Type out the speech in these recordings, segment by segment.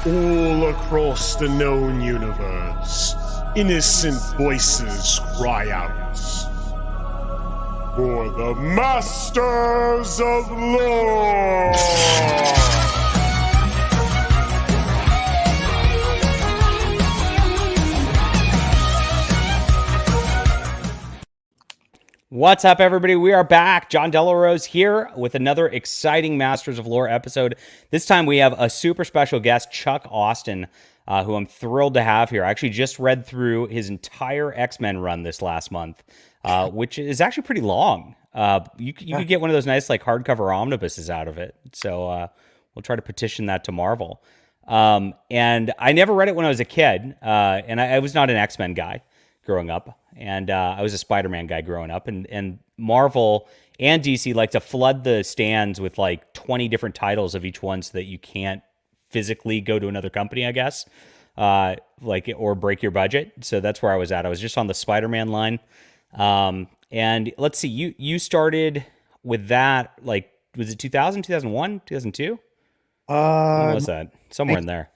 All across the known universe, innocent voices cry out for the Masters of Lore! What's up, everybody? We are back. John Delarose here with another exciting Masters of Lore episode. This time we have a super special guest, Chuck Austen, who I'm thrilled to have here. I actually just read through his entire X-Men run this last month, which is actually pretty long. You could get one of those nice like hardcover omnibuses out of it. So we'll try to petition that to Marvel. And I never read it when I was a kid, and I was not an X-Men guy growing up. And I was a Spider-Man guy growing up, and Marvel and DC like to flood the stands with like 20 different titles of each one so that you can't physically go to another company, I guess, or break your budget. So that's where I was at. I was just on the Spider-Man line. And let's see, you started with that, like, was it 2000, 2001, 2002? When was that? Somewhere in there.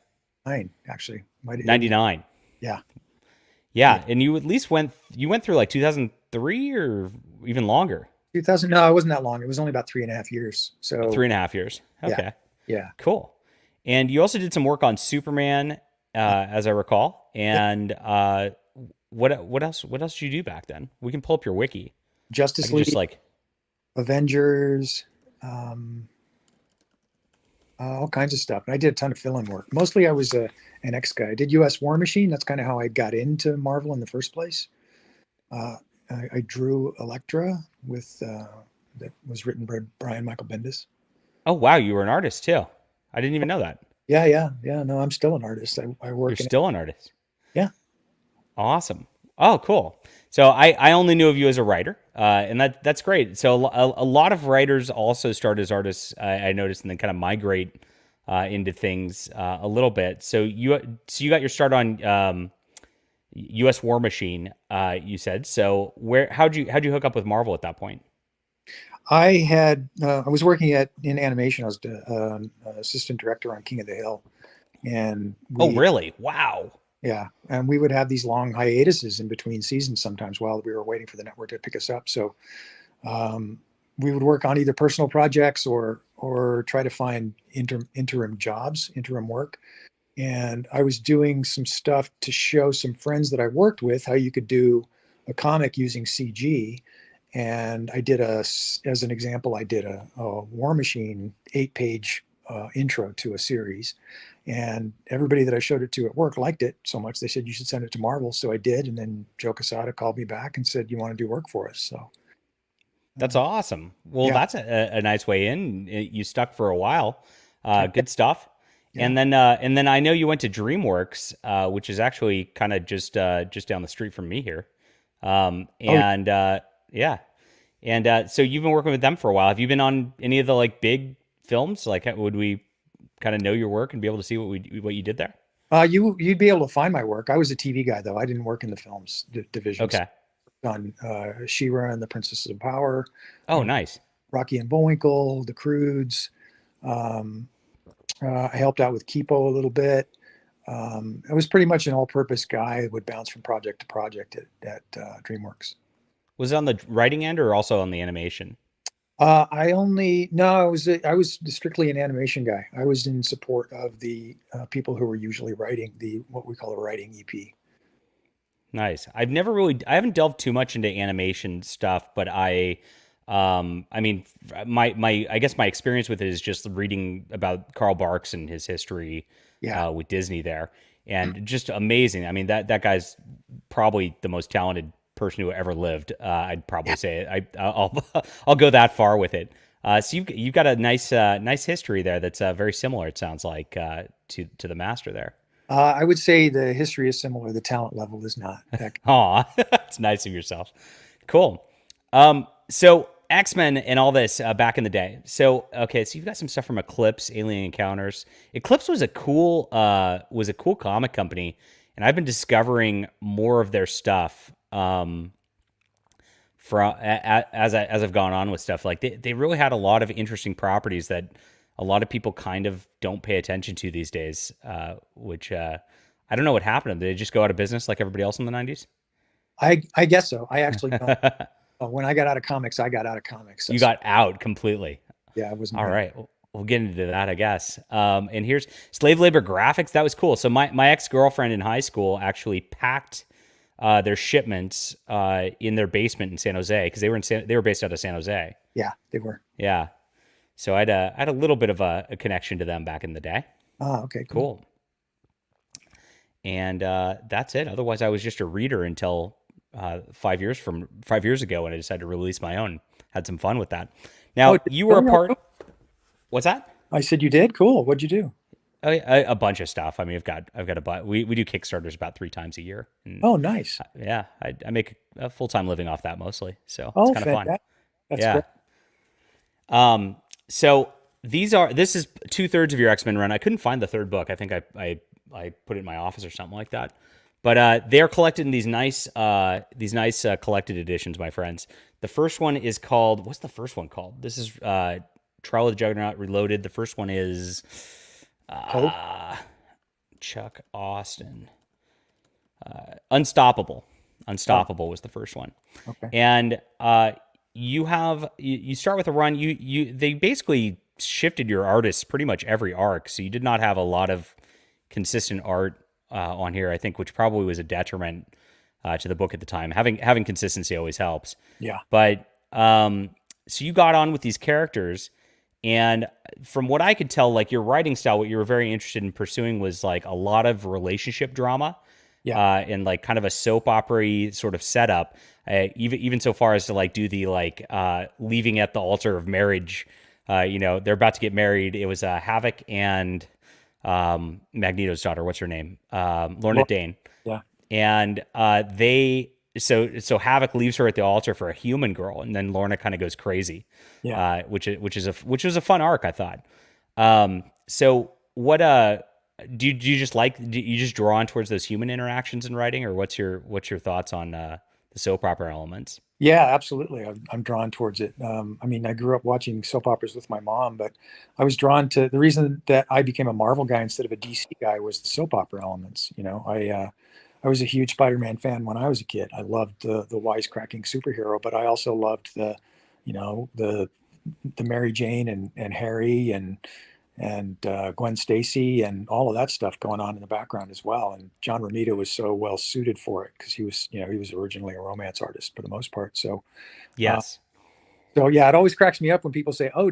99, actually. 99. Yeah. Yeah, and you at least went through like 2003 or even longer. 2000? No, it wasn't that long. It was only about 3.5 years. So 3.5 years. Okay. Yeah. Cool. And you also did some work on Superman, as I recall. And what else did you do back then? We can pull up your wiki. Justice League, just like Avengers, all kinds of stuff. And I did a ton of fill-in work. Mostly I was an X guy. I did US War Machine. That's kind of how I got into Marvel in the first place. I drew Elektra that was written by Brian Michael Bendis. Oh, wow. You were an artist too. I didn't even know that. Yeah. No, I'm still an artist. I work. You're still an artist. Yeah. Awesome. Oh, cool. So I only knew of you as a writer, and that's great. So a lot of writers also start as artists, I noticed, and then kind of migrate into things a little bit. So you got your start on U.S. War Machine, you said. So how'd you hook up with Marvel at that point? I was working in animation. I was the assistant director on King of the Hill, and oh, really? Wow. Yeah, and we would have these long hiatuses in between seasons sometimes while we were waiting for the network to pick us up. So we would work on either personal projects or try to find interim jobs, interim work. And I was doing some stuff to show some friends that I worked with how you could do a comic using CG. And I did as an example, I did a War Machine 8-page intro to a series. And everybody that I showed it to at work liked it so much they said you should send it to Marvel. So I did, and then Joe Quesada called me back and said, "You want to do work for us?" So that's awesome. Well, that's a nice way in. You stuck for a while. Good stuff. Yeah. And then I know you went to DreamWorks, which is actually kind of just down the street from me here. Yeah. And so you've been working with them for a while. Have you been on any of the like big films? Like, would we kind of know your work and be able to see what you did there? You'd be able to find my work. I was a TV guy though. I didn't work in the films division. Okay. On She-Ra and the Princesses of Power. Oh, nice. Rocky and Bullwinkle, The Croods. I helped out with Kipo a little bit. I was pretty much an all-purpose guy who would bounce from project to project at DreamWorks. Was it on the writing end or also on the animation? I was strictly an animation guy. I was in support of the people who were usually writing what we call a writing EP. Nice. I haven't delved too much into animation stuff, but I mean, I guess my experience with it is just reading about Carl Barks and his history with Disney there, and just amazing. I mean, that guy's probably the most talented person who ever lived. I'd probably say it. I'll go that far with it. So you've got a nice history there that's very similar. It sounds like to the master there. I would say the history is similar. The talent level is not. Aw, that's nice of yourself. Cool. So X-Men and all this back in the day. So okay, so you've got some stuff from Eclipse, Alien Encounters. Eclipse was a cool comic company, and I've been discovering more of their stuff as I've gone on with stuff. Like they really had a lot of interesting properties that a lot of people kind of don't pay attention to these days, which I don't know what happened to them. Did they just go out of business like everybody else in the 90s? I guess so. I actually don't. When I got out of comics, I got out of comics. You got out completely. Yeah, I wasn't. All right. We'll get into that, I guess. And here's slave labor graphics. That was cool. So my ex-girlfriend in high school actually packed their shipments in their basement in San Jose because they were based out of San Jose. Yeah, they were. Yeah. So I had a little bit of a connection to them back in the day. Oh, okay, cool. And that's it. Otherwise, I was just a reader until 5 years ago when I decided to release my own. Had some fun with that. Now you were a part. What's that? I said you did. Cool. What'd you do? A bunch of stuff. I mean, I've got a we do Kickstarters about 3 times a year. And, oh, nice. Yeah, I make a full-time living off that mostly. So it's kind of fun. That's great. So this is 2/3 of your X-Men run. I couldn't find the third book. I think I put it in my office or something like that. But they're collected in these nice collected editions, my friends. The first one is called, what's the first one called? This is Trial of the Juggernaut Reloaded. The first one is Chuck Austen. Unstoppable. Unstoppable was the first one. Okay. And you start with a run. They basically shifted your artists pretty much every arc, so you did not have a lot of consistent art on here, I think, which probably was a detriment to the book at the time. Having consistency always helps. Yeah. But so you got on with these characters, and from what I could tell, like your writing style, what you were very interested in pursuing was like a lot of relationship drama. Yeah. And like kind of a soap opera sort of setup, even so far as to like do the like leaving at the altar of marriage. They're about to get married. It was Havoc and Magneto's daughter. What's her name? Lorna Dane. Yeah. And so Havoc leaves her at the altar for a human girl, and then Lorna kind of goes crazy. Yeah. Which was a fun arc, I thought. So what do you just draw on towards those human interactions in writing, or what's your thoughts on the soap opera elements? Yeah, absolutely. I'm drawn towards it. I mean, I grew up watching soap operas with my mom, but I was drawn to the reason that I became a Marvel guy instead of a DC guy was the soap opera elements. I was a huge Spider-Man fan when I was a kid. I loved the wisecracking superhero, but I also loved the Mary Jane and Harry and Gwen Stacy and all of that stuff going on in the background as well. And John Romita was so well suited for it because he was originally a romance artist for the most part. So, yes. It always cracks me up when people say, "Oh,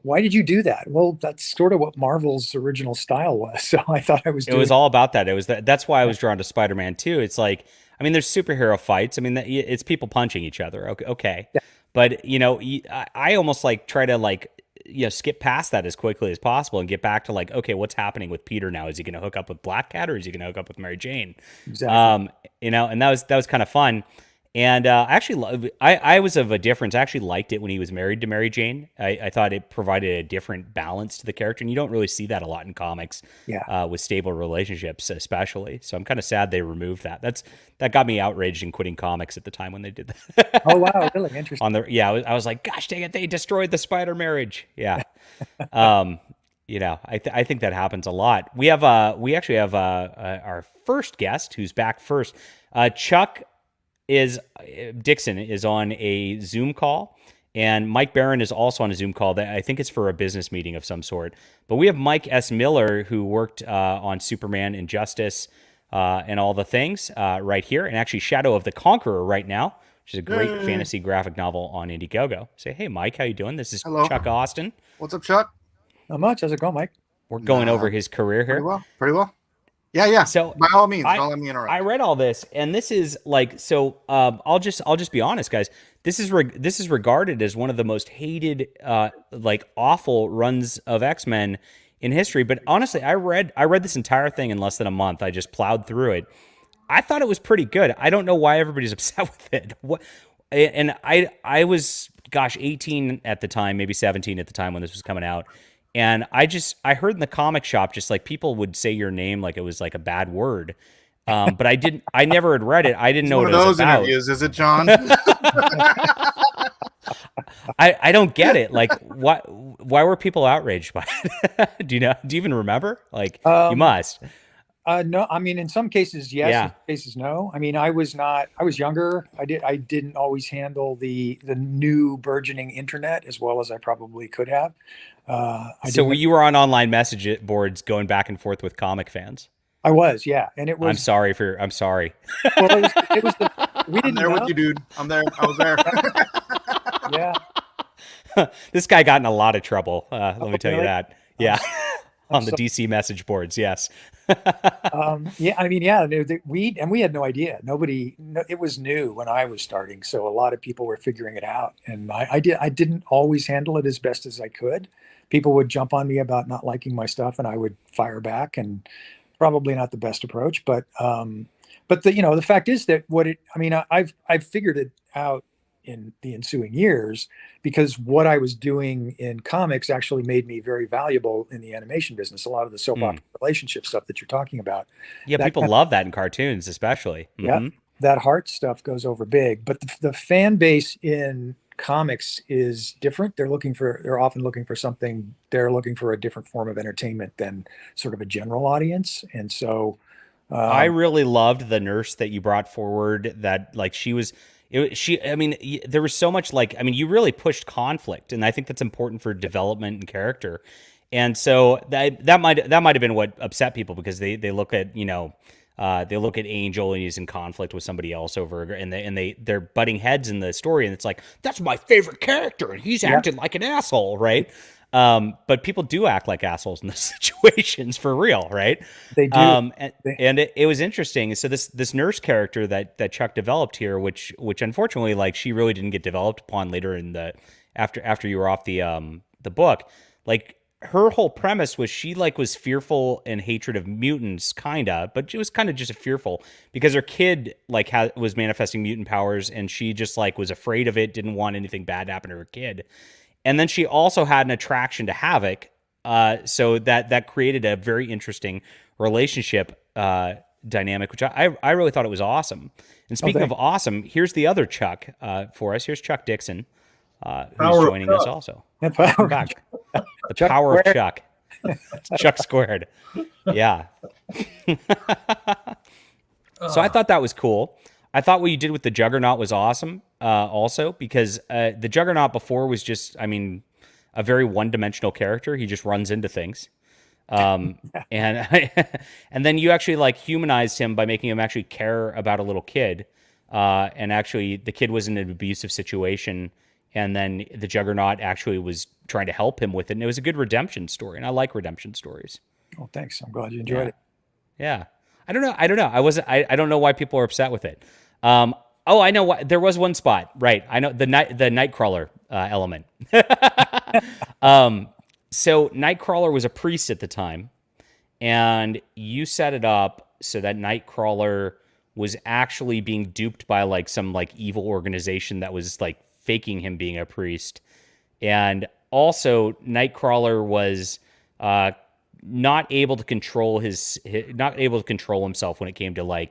why did you do that?" Well, that's sort of what Marvel's original style was. So I thought it was all about that. That's why I was drawn to Spider-Man too. It's like, I mean, there's superhero fights. I mean, it's people punching each other. Okay. Yeah. But I almost like try to like, skip past that as quickly as possible and get back to like, okay, what's happening with Peter now? Is he going to hook up with Black Cat or is he going to hook up with Mary Jane? Exactly. And that was kind of fun. And actually, I was of a difference. I actually liked it when he was married to Mary Jane. I thought it provided a different balance to the character, and you don't really see that a lot in comics. Yeah. With stable relationships, especially. So I'm kind of sad they removed that. That got me outraged in quitting comics at the time when they did that. Oh wow, really interesting. I was like, gosh dang it, they destroyed the spider marriage. Yeah. I think that happens a lot. We actually have our first guest who's back first. Chuck Dixon is on a Zoom call, and Mike Barron is also on a Zoom call. That I think it's for a business meeting of some sort. But we have Mike S. Miller, who worked on Superman, Injustice, and all the things right here, and actually Shadow of the Conqueror right now, which is a great fantasy graphic novel on Indiegogo. Say, hey, Mike, how you doing? This is Hello. Chuck Austen. What's up, Chuck? Not much. How's it going, Mike? We're going over his career here. Pretty well. Yeah. So by all means, don't let me interrupt. I read all this, and this is like so. I'll just be honest, guys. This is regarded as one of the most hated, like awful runs of X-Men in history. But honestly, I read this entire thing in less than a month. I just plowed through it. I thought it was pretty good. I don't know why everybody's upset with it. And I was 18 at the time, maybe 17 at the time when this was coming out. And I heard in the comic shop, just like people would say your name like it was like a bad word. But I never had read it. I didn't know what it was about. Interviews, is it, John? I don't get it. Like, why were people outraged by it? Do you even remember? Like, you must. No, I mean, in some cases, yes. Yeah. In some cases, no. I mean, I was younger. I didn't always handle the new burgeoning internet as well as I probably could have. So you were on online message boards going back and forth with comic fans. I was, yeah. And it was, I'm sorry. well, it was we I'm didn't there know. with you, dude. I'm there. I was there. Yeah. This guy got in a lot of trouble. Let me tell you really? that. Yeah. On the so- DC message boards. Yes. Yeah, I mean, yeah, we had no idea. It was new when I was starting, so a lot of people were figuring it out, and I didn't always handle it as best as I could. People would jump on me about not liking my stuff, and I would fire back, and probably not the best approach. But the fact is that I've figured it out in the ensuing years, because what I was doing in comics actually made me very valuable in the animation business. A lot of the soap opera relationship stuff that you're talking about. Yeah, people love that in cartoons, especially. Yeah, that heart stuff goes over big. But the fan base in comics is different. They're often looking for something. They're looking for a different form of entertainment than sort of a general audience. And so, I really loved the nurse that you brought forward. That like she was. I mean, there was so much you really pushed conflict, and I think that's important for development and character. And so that might have been what upset people, because they look at they look at Angel and he's in conflict with somebody else over, and they're butting heads in the story, and it's like, that's my favorite character and he's acting like an asshole, right? But people do act like assholes in those situations for real, right? They do. And it was interesting. So this nurse character that Chuck developed here, which unfortunately, like, she really didn't get developed upon later in the after you were off the book. Like, her whole premise was she was fearful and hatred of mutants, kinda, but it was kind of just fearful because her kid was manifesting mutant powers, and she just was afraid of it, didn't want anything bad to happen to her kid. And then she also had an attraction to Havoc, so that created a very interesting relationship dynamic, which I really thought it was awesome. And speaking of awesome, here's the other Chuck for us. Here's Chuck Dixon, who's joining us also. Welcome back. The Chuck power squared. of Chuck. Chuck squared. Yeah. So I thought that was cool. I thought what you did with the Juggernaut was awesome, also, because the Juggernaut before was just, a very one-dimensional character. He just runs into things. And and then you actually humanized him by making him actually care about a little kid. And actually the kid was in an abusive situation, and then the Juggernaut actually was trying to help him with it. And it was a good redemption story, and I like redemption stories. Oh, thanks. I'm glad you enjoyed it. Yeah. I don't know. I don't know why people are upset with it. I know why. There was one spot, right? I know the Nightcrawler element. So Nightcrawler was a priest at the time, and you set it up so that Nightcrawler was actually being duped by some evil organization that was faking him being a priest. And also Nightcrawler was not able to control himself when it came to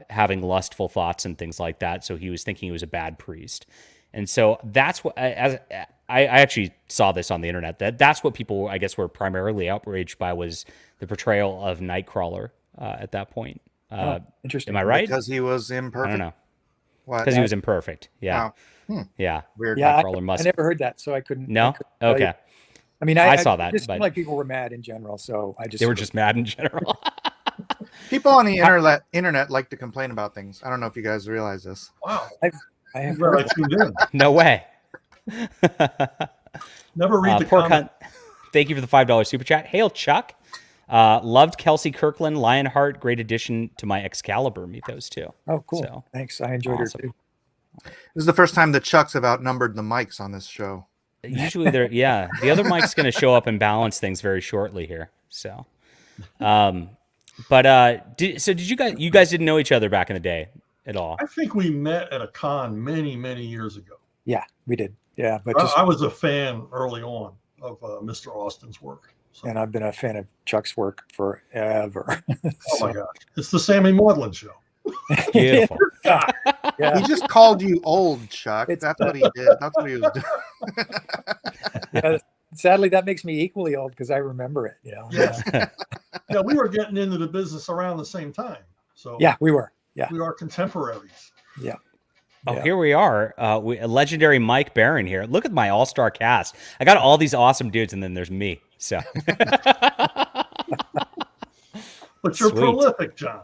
having lustful thoughts and things like that. So he was thinking he was a bad priest. And so that's what, as I actually saw this on the internet, that's what people, I guess, were primarily outraged by, was the portrayal of Nightcrawler at that point. Interesting. Am I right? Because he was imperfect. I don't know. What? Because he was imperfect. Yeah. Wow. Yeah. Weird. Yeah, Nightcrawler I never heard that, so I couldn't. No? Okay. I mean, I saw that, It just but- seemed like people were mad in general, so I just. They were just mad in general. People on the internet like to complain about things. I don't know if you guys realize this. Wow. I have Glad I heard that. tuned in. No way. Never read the Pork comment. Hunt, thank you for the $5 super chat. Hail, Chuck. Loved Kelsey Kirkland, Lionheart. Great addition to my Excalibur mythos, too. Oh, cool. So, Thanks. I enjoyed awesome. her too. This is the first time the Chucks have outnumbered the mics on this show. Usually they're, yeah. The other mic's going to show up and balance things very shortly here. So, did you guys didn't know each other back in the day at all? I think we met at a con many, many years ago. Yeah, we did. Yeah, but just, I was a fan early on of Mr. Austen's work. So, and I've been a fan of Chuck's work forever. oh my gosh, it's the Sammy Maudlin show. Beautiful. God. Yeah. He just called you old, Chuck. It's- That's what he did. That's what he was doing. Yeah, sadly, that makes me equally old because I remember it. Yes. Yeah, we were getting into the business around the same time. So Yeah, we were. Yeah. we are contemporaries. Yeah. Oh, Yeah. here we are. A legendary Mike Barron here. Look at my all-star cast. I got all these awesome dudes, and then there's me. So, But you're Sweet. prolific, John.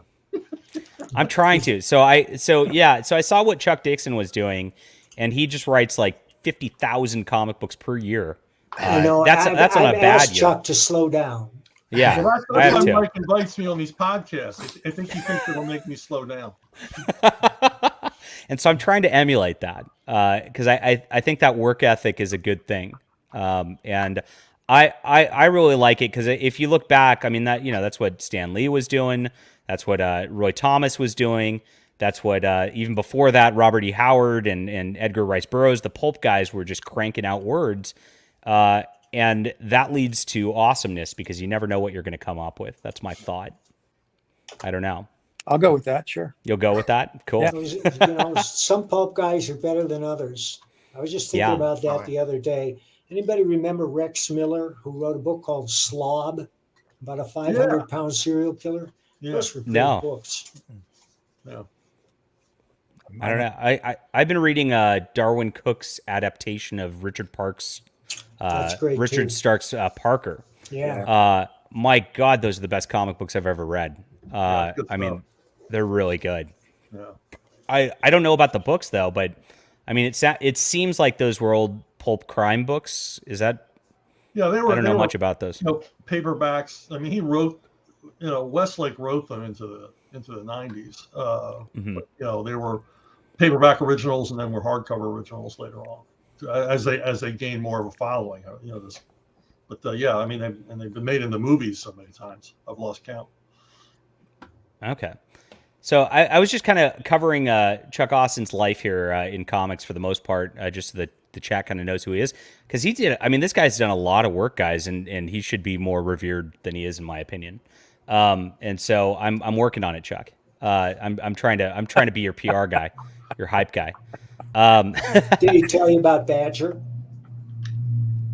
I'm trying to. So I saw what Chuck Dixon was doing, and he just writes like 50,000 comic books per year. I know. That's on a I've bad asked year. Chuck to slow down. Yeah, Well, I have that's why to. Mike invites me on these podcasts. I think he thinks it'll make me slow down. And so I'm trying to emulate that because I think that work ethic is a good thing, and I really like it because if you look back, I mean that's what Stan Lee was doing, that's what Roy Thomas was doing, that's what even before that Robert E. Howard and Edgar Rice Burroughs, the pulp guys were just cranking out words, and that leads to awesomeness because you never know what you're going to come up with. That's my thought. I don't know. I'll go with that. Sure. You'll go with that? Cool. Yeah. Some pulp guys are better than others. I was just thinking Yeah. about that the other day. Anybody remember Rex Miller, who wrote a book called Slob, about a 500-pound serial killer? Yeah. Those were great No. books. Yeah. I don't know. I've been reading Darwin Cook's adaptation of Richard Park's That's great, Richard too. Stark's Parker. Yeah. My God, those are the best comic books I've ever read. good I mean, stuff. they're really good. Yeah. I don't know about the books though, but I mean, it seems like those were old pulp crime books. Is that? Yeah, they were. I don't know much about those. Paperbacks. I mean, he wrote. Westlake wrote them into the 90s. Mhm. But, they were paperback originals and then were hardcover originals later on, as they gained more of a following. Yeah, I mean, they've been made into movies so many times. I've lost count. Okay. So I was just kind of covering Chuck Austen's life here in comics for the most part, just so that the chat kind of knows who he is. Because he did, I mean, this guy's done a lot of work, guys, and he should be more revered than he is, in my opinion. And so I'm working on it, Chuck. I'm trying to be your PR guy, your hype guy. Did he tell you about Badger?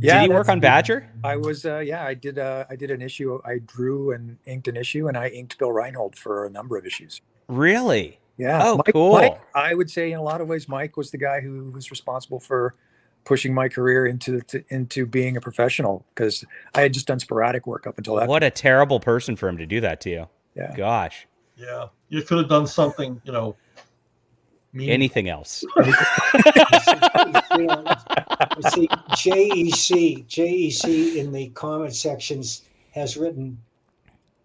Yeah. Did he work on Badger? I was. I did an issue. I drew and inked an issue, and I inked Bill Reinhold for a number of issues. Really? Yeah. Oh, cool. Mike, I would say in a lot of ways, Mike was the guy who was responsible for pushing my career into being a professional, because I had just done sporadic work up until that. What a terrible person for him to do that to you. Yeah. Gosh. Yeah, you could have done something. Mean. Anything else? See, JEC in the comment sections has written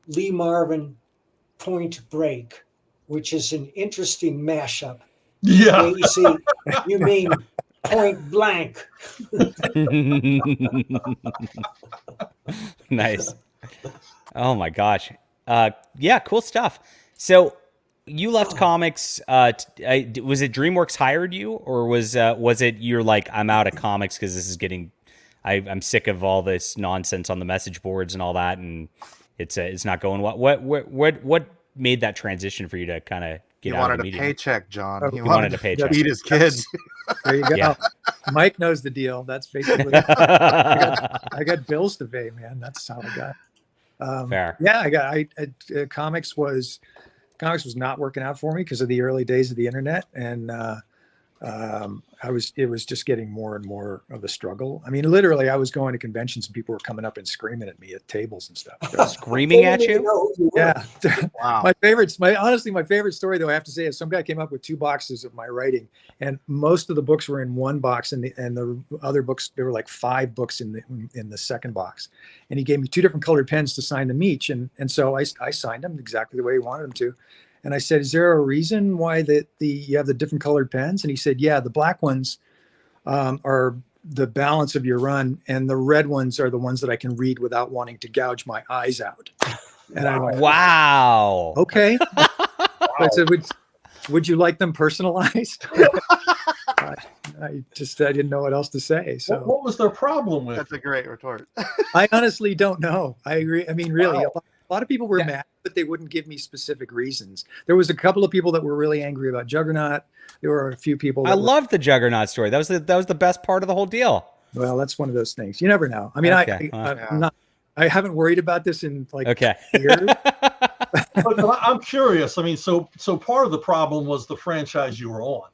Lee Marvin Point Break, which is an interesting mashup. Yeah. JEC, you mean point blank. Nice. Oh my gosh. Yeah, cool stuff. So you left comics. Was it DreamWorks hired you, or was it you're like, I'm out of comics because this is getting, I'm sick of all this nonsense on the message boards and all that, and it's not going well. What made that transition for you to kind of get He out of wanted the a medium? paycheck, John. Oh, He he wanted wanted a to paycheck. feed his kids. There you go. Yeah. Mike knows the deal. That's basically. I got bills to pay, man. That's how I got. Fair. Yeah, comics was not working out for me because of the early days of the internet, and it was just getting more and more of a struggle. I mean, literally, I was going to conventions and people were coming up and screaming at me at tables and stuff. So, Screaming at you? yeah. Wow. My favorite story, though, I have to say, is some guy came up with 2 boxes of my writing, and most of the books were in one box, and the other books, there were like 5 books in the second box, and he gave me 2 different colored pens to sign them each, and so I signed them exactly the way he wanted them to. And I said, "Is there a reason why you have the different colored pens?" And he said, "Yeah, the black ones are the balance of your run, and the red ones are the ones that I can read without wanting to gouge my eyes out." And I went, Wow. "Okay." I said, "Would you like them personalized?" I didn't know what else to say. So What was their problem with? That's a great retort. I honestly don't know. I agree. I mean, really, Wow. A lot of people were mad, but they wouldn't give me specific reasons. There was a couple of people that were really angry about Juggernaut. There were a few people. I loved the Juggernaut story. That was the best part of the whole deal. Well, that's one of those things. You never know. I mean, I haven't worried about this in like years. But I'm curious. I mean, so part of the problem was the franchise you were on.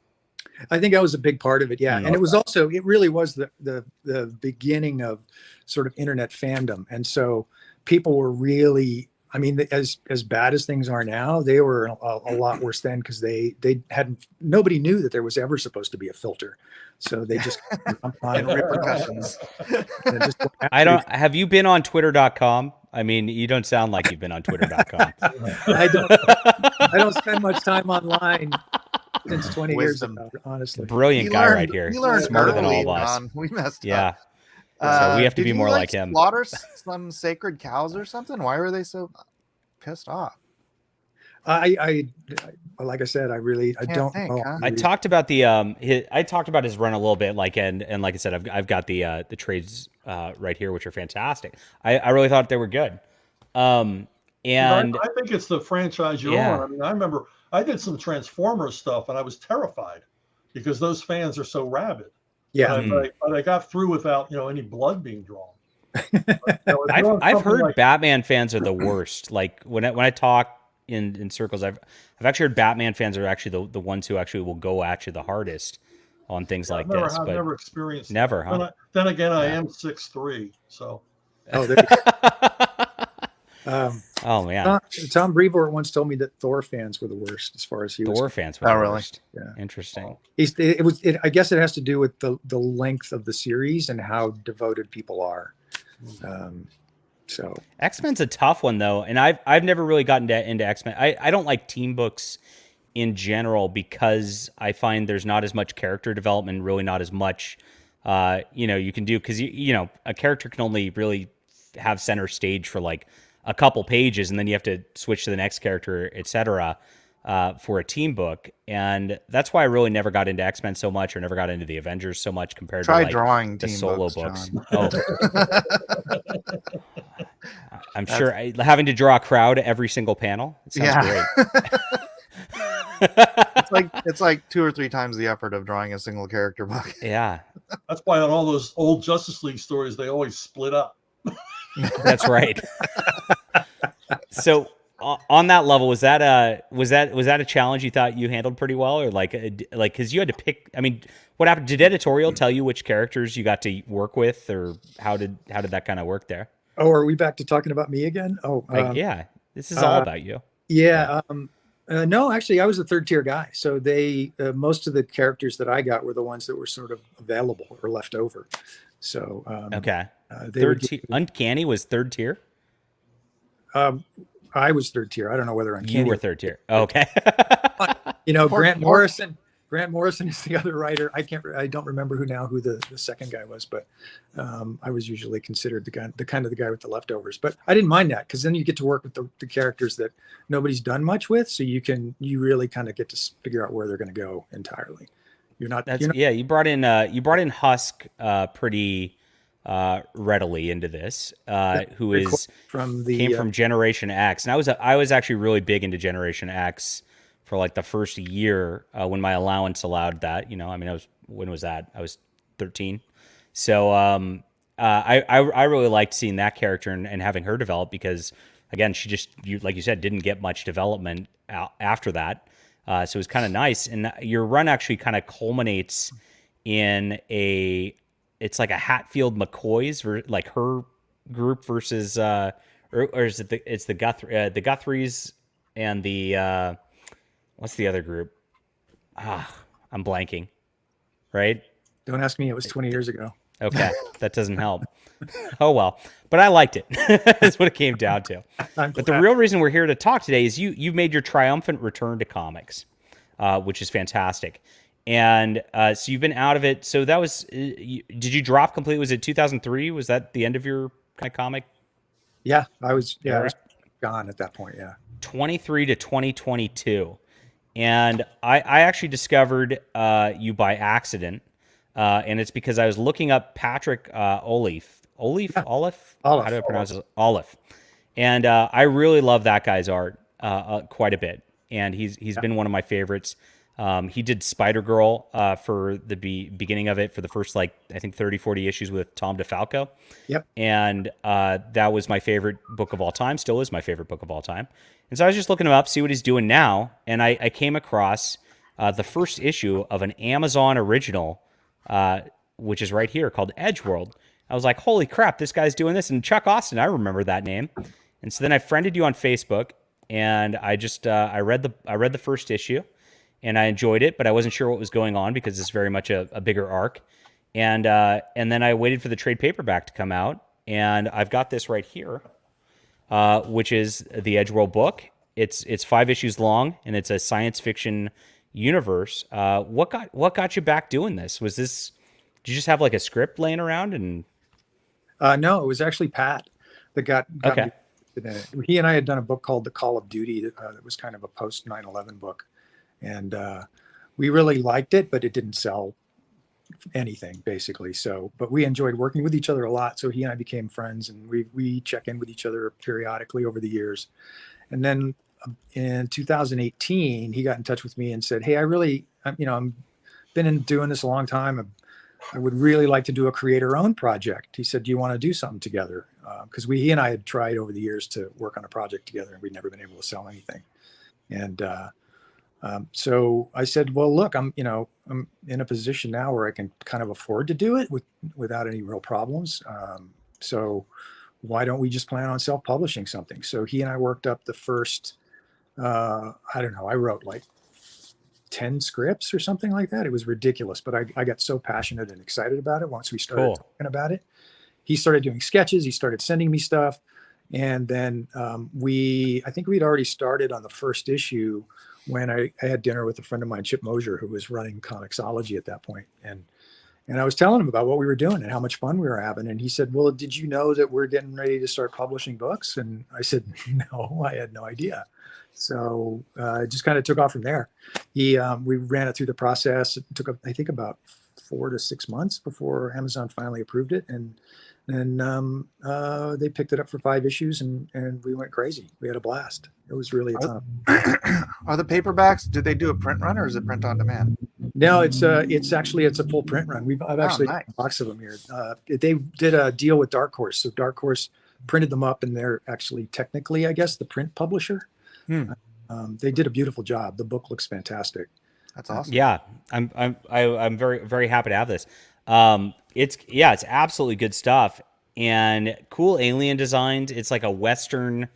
I think that was a big part of it. Yeah. And it was also, it really was the beginning of sort of internet fandom. And so people were really, I mean, as bad as things are now, they were a lot worse then because they nobody knew that there was ever supposed to be a filter. So they just repercussions. Have you been on twitter.com? I mean, you don't sound like you've been on twitter.com. I don't spend much time online since 20 years ago, honestly. Brilliant guy right here. He learned smarter than all of us. Don. We messed yeah. up. So we have to be more like him. Slaughter some sacred cows or something? Why were they so pissed off? I like I said, I don't know. Huh? I talked about his run a little bit, like and like I said, I've got the trades right here, which are fantastic. I really thought they were good. And I think it's the franchise you're on. I mean, I remember I did some Transformers stuff, and I was terrified because those fans are so rabid. Yeah, but I got through without any blood being drawn. I've heard Batman fans are the worst. Like when I talk in circles, I've actually heard Batman fans are actually the ones who actually will go at you the hardest on things like this. I've never experienced. Never, huh? Then again, I am 6'3", so. Oh, there oh man, Tom Brevoort once told me that Thor fans were the worst as far as he was. Thor fans were the worst. Yeah, interesting. I guess it has to do with the length of the series and how devoted people are. So X-Men's a tough one though, and I've never really gotten into X-Men. I don't like team books in general because I find there's not as much character development, really not as much you can do because a character can only really have center stage for like a couple pages, and then you have to switch to the next character, etc. For a team book, and that's why I really never got into X-Men so much, or never got into the Avengers so much compared to like drawing the team solo books. Oh. I'm sure having to draw a crowd every single panel. It sounds great. It's like 2 or 3 times the effort of drawing a single character book. Yeah, that's why on all those old Justice League stories they always split up. That's right. So on that level, was that a challenge you thought you handled pretty well, or like because you had to pick? I mean, what happened? Did editorial tell you which characters you got to work with, or how did that kind of work there? Oh, are we back to talking about me again? Oh, yeah, this is all about you. Yeah. No, actually, I was a third tier guy. So they most of the characters that I got were the ones that were sort of available or left over. So okay, third tier. Uncanny was third tier. I was third tier. I don't know whether Uncanny. You were third tier. Okay. Grant Morrison. Grant Morrison is the other writer. I don't remember who the second guy was, but I was usually considered the guy with the leftovers. But I didn't mind that because then you get to work with the characters that nobody's done much with, so you really kind of get to figure out where they're going to go entirely. You brought in Husk pretty readily into this, who came from Generation X, and I was actually really big into Generation X for like the first year when my allowance allowed that. When was that? I was 13, so I really liked seeing that character and having her develop because again, she just like you said didn't get much development after that. So it was kind of nice, and your run actually kind of culminates in it's like a Hatfield McCoy's like her group versus or is it the Guthries and the what's the other group? I'm blanking. Right? Don't ask me. It was 20 years ago. Okay, that doesn't help. Oh well, but I liked it. That's what it came down to. But the real reason we're here to talk today is you've made your triumphant return to comics, which is fantastic. And so you've been out of it. So that was, did you drop completely? Was it 2003? Was that the end of your kind of comic? Yeah, I was gone at that point. Yeah, 23 to 2022, and I actually discovered you by accident. And it's because I was looking up Patrick Olive. How do I pronounce it? Olive. And I really love that guy's art quite a bit, and he's been one of my favorites. He did Spider Girl for the beginning of it for the first, like, I think 30, 40 issues with Tom DeFalco. Yep. And that was my favorite book of all time, still is my favorite book of all time. And so I was just looking him up, see what he's doing now, and I came across the first issue of an Amazon original, which is right here, called Edgeworld. I was like, holy crap, this guy's doing this. And Chuck Austen, I remember that name. And so then I friended you on Facebook, and I just I read the first issue, and I enjoyed it, but I wasn't sure what was going on because it's very much a bigger arc. And then I waited for the trade paperback to come out, and I've got this right here, which is the Edgeworld book. It's 5 issues long, and it's a science fiction universe. What got you back doing this? Did you just have like a script laying around? And No, it was actually Pat that got okay. me interested in it. He and I had done a book called The Call of Duty that was kind of a post 9/11 book, and we really liked it, but it didn't sell anything basically. So, but we enjoyed working with each other a lot. So he and I became friends, and we check in with each other periodically over the years. And then in 2018, he got in touch with me and said, "Hey, I'm been doing this a long time. I would really like to do a creator-owned project." He said, "Do you want to do something together?" Because he and I had tried over the years to work on a project together, and we'd never been able to sell anything. And so I said, "Well, look, I'm in a position now where I can kind of afford to do it without any real problems. So why don't we just plan on self-publishing something?" So he and I worked up the first, I don't know, I wrote like 10 scripts or something like that. It was ridiculous, but I got so passionate and excited about it once we started talking about it. He started doing sketches. He started sending me stuff. And then I think we'd already started on the first issue when I had dinner with a friend of mine, Chip Mosier, who was running Comixology at that point. And I was telling him about what we were doing and how much fun we were having. And he said, "Well, did you know that we're getting ready to start publishing books?" And I said, "No, I had no idea." So it just kind of took off from there. We ran it through the process. It took, I think, about 4 to 6 months before Amazon finally approved it. And then they picked it up for 5 issues, and we went crazy. We had a blast. It was really a ton. Are the paperbacks, did they do a print run, or is it print on demand? No, it's a full print run. I've actually nice. got a box of them here. They did a deal with Dark Horse. So Dark Horse printed them up, and they're actually technically, I guess, the print publisher. They did a beautiful job. The book looks fantastic. That's awesome. Yeah, I'm very, very happy to have this. It's absolutely good stuff and cool alien designs. It's like a Western,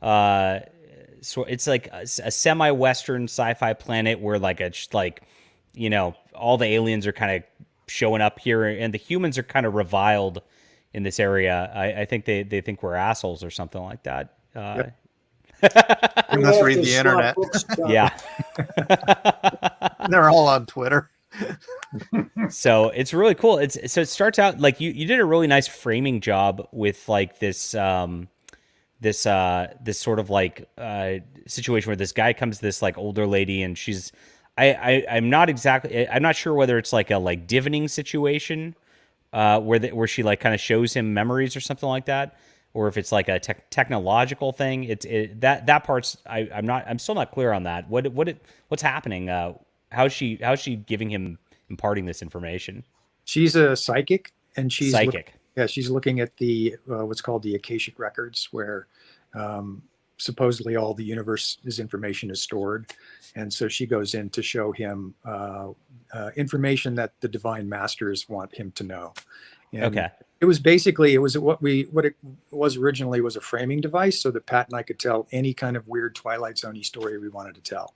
so it's like a semi-Western sci-fi planet where all the aliens are kind of showing up here, and the humans are kind of reviled in this area. I think they think we're assholes or something like that. Yep. You must read the internet. Yeah. They're all on Twitter. So it's really cool. So it starts out like you did a really nice framing job with like this sort of like situation where this guy comes to this like older lady, and she's I'm not sure whether it's like a like divining situation where she like kind of shows him memories or something like that, or if it's like a technological thing. That part's I'm still not clear on that. What's happening? How's she giving him, imparting this information? She's a psychic, and she's psychic. She's looking at the what's called the Akashic records, where supposedly all the universe's information is stored. And so she goes in to show him information that the divine masters want him to know. And okay. It was what it was originally was a framing device so that Pat and I could tell any kind of weird Twilight Zone-y story we wanted to tell.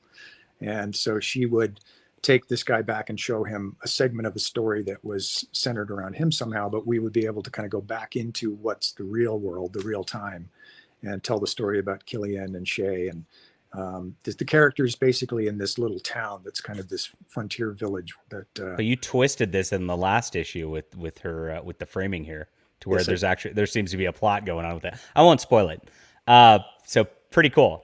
And so she would take this guy back and show him a segment of a story that was centered around him somehow, but we would be able to kind of go back into what's the real world, the real time, and tell the story about Killian and Shay. And the characters basically in this little town that's kind of this frontier village. But you twisted this in the last issue with her with the framing here to where there seems to be a plot going on with it. I won't spoil it. So pretty cool.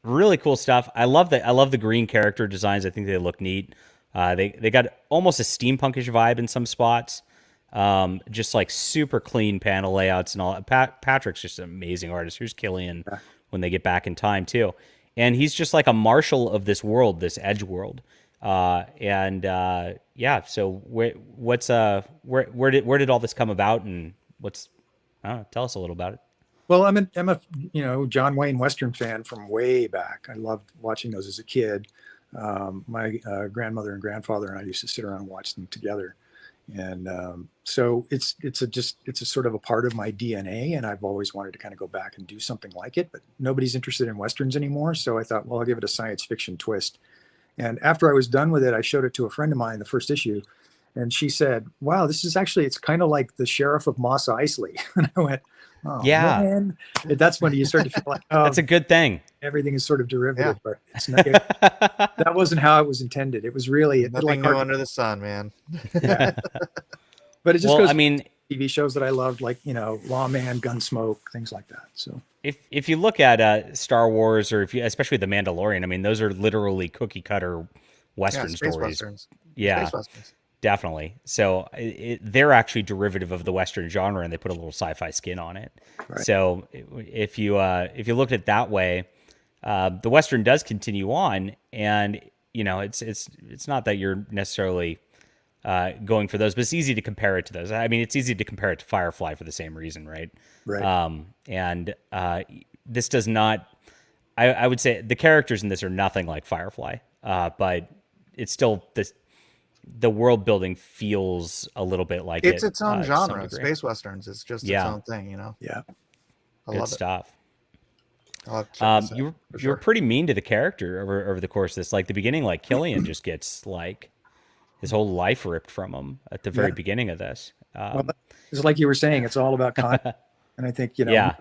Really cool stuff. I love the green character designs. I think they look neat. They got almost a steampunkish vibe in some spots. Just like super clean panel layouts and all. Patrick's just an amazing artist. Here's Killian when they get back in time too, and he's just like a marshal of this world, this Edge world. Yeah. So where did all this come about, and what's I don't know, tell us a little about it. Well, I'm a John Wayne Western fan from way back. I loved watching those as a kid. My grandmother and grandfather and I used to sit around and watch them together, and so it's a sort of a part of my DNA. And I've always wanted to kind of go back and do something like it, but nobody's interested in Westerns anymore. So I thought, well, I'll give it a science fiction twist. And after I was done with it, I showed it to a friend of mine, the first issue, and she said, "Wow, it's kind of like the Sheriff of Mos Eisley." And I went, "Oh, Yeah. man." That's when you start to feel like, oh, That's a good thing. everything is sort of derivative, but it's not, that wasn't how it was intended. It was really Nothing new under the sun, man. yeah. But it just Well, goes I mean, TV shows that I loved, like, Lawman, Gunsmoke, things like that. So if you look at Star Wars, or especially The Mandalorian, I mean, those are literally cookie cutter Western Space stories. Westerns. Yeah, Space Westerns. definitely. So they're actually derivative of the Western genre, and they put a little sci-fi skin on it. Right. So if you look at it that way, the Western does continue on, and it's not that you're necessarily going for those, but it's easy to compare it to those. I mean, it's easy to compare it to Firefly for the same reason, right? right. This does not. I would say the characters in this are nothing like Firefly, but it's still the world building feels a little bit like It's its own to some genre. degree. Space Westerns. It's just Yeah. its own thing, Yeah. I Good love it. stuff. I'll have to check this out, You for were sure. pretty mean to the character over the course of this. Like the beginning, like Killian just gets like his whole life ripped from him at the very Yeah. beginning of this. Well, it's like you were saying, it's all about content. And I think, Yeah.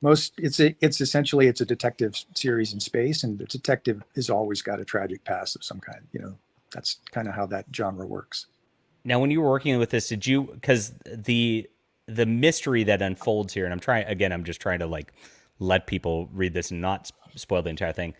it's essentially a detective series in space, and the detective has always got a tragic past of some kind. That's kind of how that genre works. Now, when you were working with this, because the mystery that unfolds here, and I'm just trying to like let people read this and not spoil the entire thing.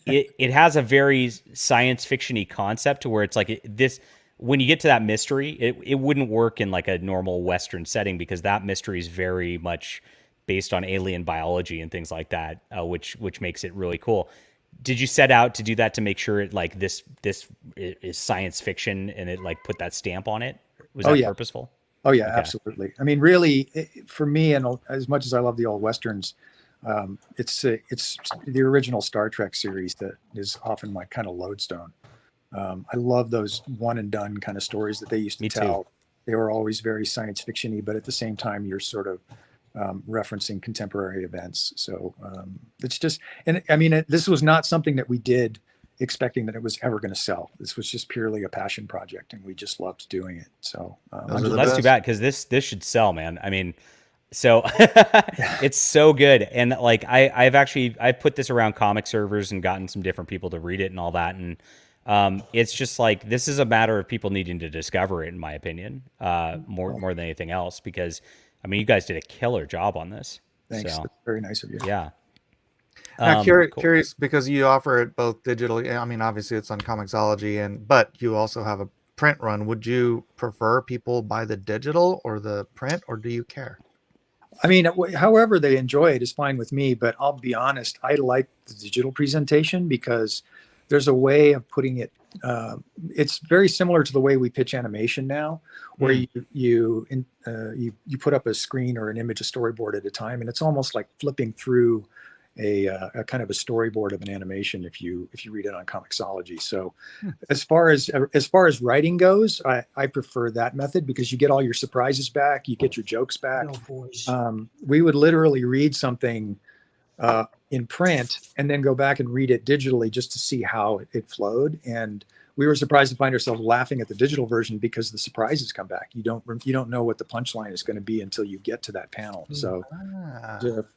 It has a very science fiction-y concept to where it's like this. When you get to that mystery, it wouldn't work in like a normal Western setting, because that mystery is very much based on alien biology and things like that, which makes it really cool. Did you set out to do that to make sure it like this is science fiction, and it like put that stamp on it? Was that purposeful? Oh yeah, Okay. absolutely. I mean, really, for me, and as much as I love the old Westerns, it's the original Star Trek series that is often my kind of lodestone. I love those one and done kind of stories that they used to Me too. tell. They were always very science fiction-y, but at the same time, you're sort of referencing contemporary events. So it's just, and I mean, this was not something that we did expecting that it was ever going to sell. This was just purely a passion project, and we just loved doing it. So Those are the That's too best. bad, because this should sell, man. I mean, so it's so good, and like I've put this around comic servers and gotten some different people to read it and all that, and it's just like this is a matter of people needing to discover it, in my opinion, more than anything else, because I mean, you guys did a killer job on this. thanks. So, That's very nice of you. yeah. Now, Cool. curious, because you offer it both digitally. I mean, obviously it's on Comixology, but you also have a print run. Would you prefer people buy the digital or the print, or do you care? I mean, however they enjoy it is fine with me, but I'll be honest, I like the digital presentation because there's a way of putting it. It's very similar to the way we pitch animation now, where you put up a screen or an image, a storyboard at a time, and it's almost like flipping through a kind of a storyboard of an animation if you read it on Comixology. So as far as writing goes, I prefer that method because you get all your surprises back, you get your jokes back. No boys. We would literally read something in print and then go back and read it digitally just to see how it flowed. And we were surprised to find ourselves laughing at the digital version because the surprises come back. You don't know what the punchline is going to be until you get to that panel. So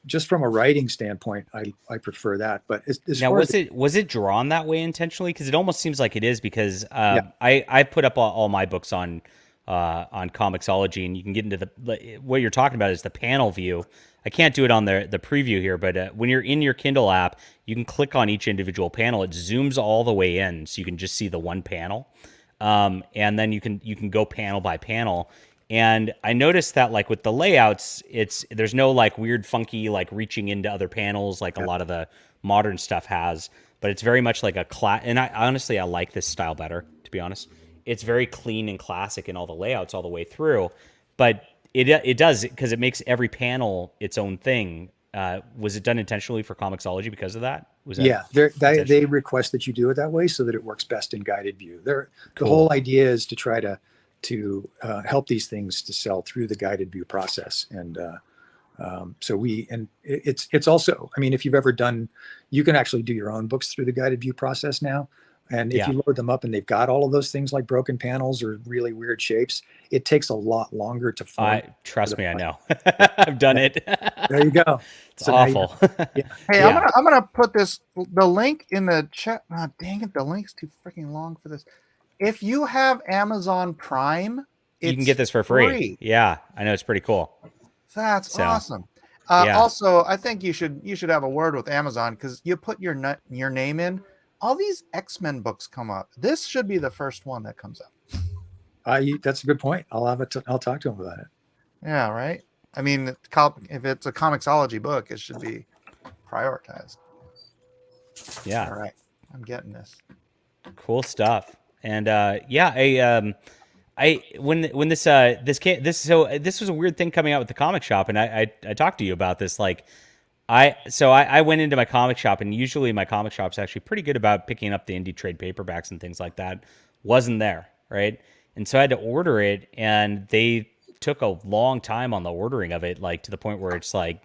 just from a writing standpoint, I prefer that. But as Now, far as was it drawn that way intentionally? Because it almost seems like it is. Because I put up all my books on Comixology, and you can get into what you're talking about is the panel view. I can't do it on the preview here, but when you're in your Kindle app, you can click on each individual panel. It zooms all the way in, so you can just see the one panel, and then you can go panel by panel. And I noticed that like with the layouts, there's no like weird funky like reaching into other panels like a lot of the modern stuff has, but it's very much like and I honestly I like this style better, to be honest. It's very clean and classic in all the layouts all the way through, but it does, because it makes every panel its own thing. Was it done intentionally for Comixology because of that? Was that Yeah, they request that you do it that way so that it works best in guided view. The Cool. whole idea is to try to help these things to sell through the guided view process. And it's also, I mean, if you've ever done, you can actually do your own books through the guided view process now. And if you load them up and they've got all of those things like broken panels or really weird shapes, it takes a lot longer to form. Trust me, I know. I've done it. There you go. It's awful. Hey, I'm gonna put the link in the chat. Oh, dang it, the link's too freaking long for this. If you have Amazon Prime, you can get this for free. Yeah, I know, it's pretty cool. That's awesome. Also, I think you should have a word with Amazon, because you put your name in, all these X-Men books come up. This should be the first one that comes up. That's a good point. I'll talk to him about it. Yeah, right. I mean, if it's a Comixology book, it should be prioritized. Yeah. All right, I'm getting this. Cool stuff. And when this was a weird thing coming out with the comic shop, and I talked to you about this. Like, I went into my comic shop, and usually my comic shop's actually pretty good about picking up the indie trade paperbacks and things like that. Wasn't there, right? And so I had to order it, and they took a long time on the ordering of it, like to the point where it's like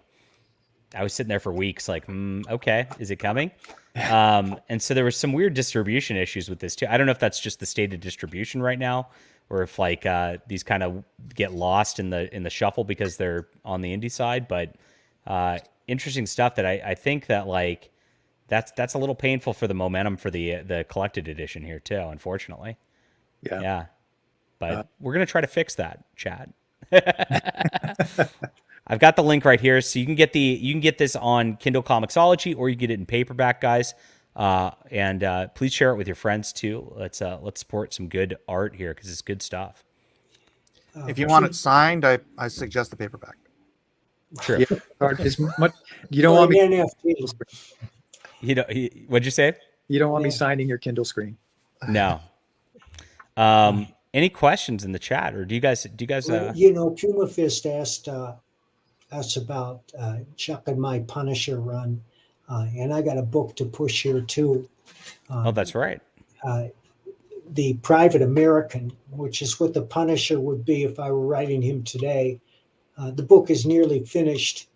I was sitting there for weeks, like, okay, is it coming? And so there was some weird distribution issues with this too. I don't know if that's just the state of distribution right now, or if like these kind of get lost in the shuffle because they're on the indie side. But interesting stuff that I think that like that's a little painful for the momentum for the collected edition here too, unfortunately. Yeah. But we're gonna try to fix that, Chad. I've got the link right here, so you can get this on Kindle Comixology, or you get it in paperback, guys. And please share it with your friends too. Let's support some good art here, because it's good stuff. If you want it signed, I suggest the paperback. True. Yeah, you don't want me. NFT. What'd you say? You don't want me signing your Kindle screen. No. Any questions in the chat, or do you guys? Puma Fist asked us about Chuck and my Punisher run, and I got a book to push here too. Oh, that's right. The Private American, which is what the Punisher would be if I were writing him today. The book is nearly finished,